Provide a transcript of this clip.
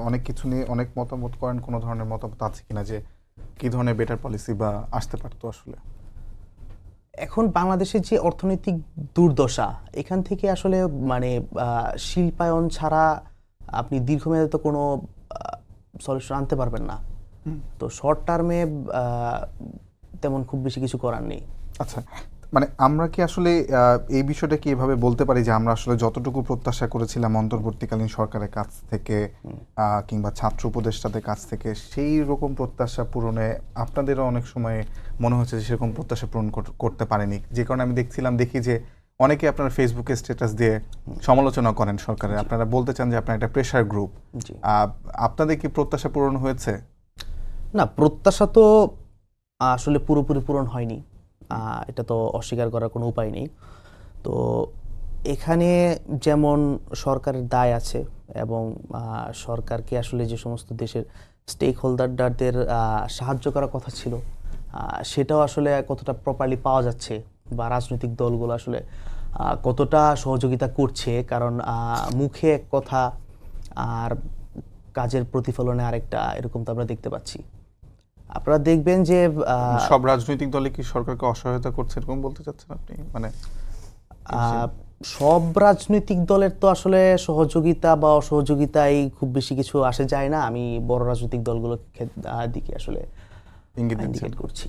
অনেক কিছু নিয়ে অনেক মতামত করেন, কোনো ধরনের মতামত আছে কিনা যে কি ধরনের বেটার পলিসি বা আসতে পারতো আসলে? এখন বাংলাদেশের যে অর্থনৈতিক দুর্দশা, এখান থেকে আসলে মানে শিল্পায়ন ছাড়া আপনি দীর্ঘমেয়াদে তো কোনো সলিউশন আনতে পারবেন না। তো শর্ট টার্মে তেমন খুব বেশি কিছু করার নেই। আচ্ছা, মানে আমরা কি আসলে এই বিষয়টা কি এভাবে বলতে পারি যে আমরা আসলে যতটুকু প্রত্যাশা করেছিলাম অন্তর্বর্তীকালীন সরকারের কাছ থেকে কিংবা ছাত্র উপদেষ্টাদের কাছ থেকে সেই রকম প্রত্যাশা পূরণে আপনাদেরও অনেক সময় মনে হচ্ছে যে সেরকম প্রত্যাশা পূরণ করতে পারেনি, যে কারণে আমি দেখি যে অনেকে আপনারা ফেসবুকে স্ট্যাটাস দিয়ে সমালোচনা করেন সরকারের, আপনারা বলতে চান যে আপনার একটা প্রেশার গ্রুপ। আপনাদের কি প্রত্যাশা পূরণ হয়েছে? না, প্রত্যাশা তো আসলে পুরোপুরি পূরণ হয়নি, এটা তো অস্বীকার করার কোনো উপায় নেই। তো এখানে যেমন সরকারের দায় আছে এবং সরকারকে আসলে যে সমস্ত দেশের স্টেক হোল্ডারদের সাহায্য করার কথা ছিল, সেটাও আসলে কতটা প্রপারলি পাওয়া যাচ্ছে, বা রাজনৈতিক দলগুলো আসলে কতটা সহযোগিতা করছে, কারণ মুখে এক কথা আর কাজের প্রতিফলনে আরেকটা, এরকম তো আমরা দেখতে পাচ্ছি। আপনারা দেখবেন যে সব রাজনৈতিক দলে কি সরকারকে অসহায়তা করছে এরকম বলতে চাচ্ছেন আপনি? মানে সব রাজনৈতিক দলের তো আসলে সহযোগিতা বা অসহযোগিতায় খুব বেশি কিছু আসে যায় না। আমি বড় রাজনৈতিক দলগুলোর দিকে আসলে ইঙ্গিত ইন্ডিকেট করছি।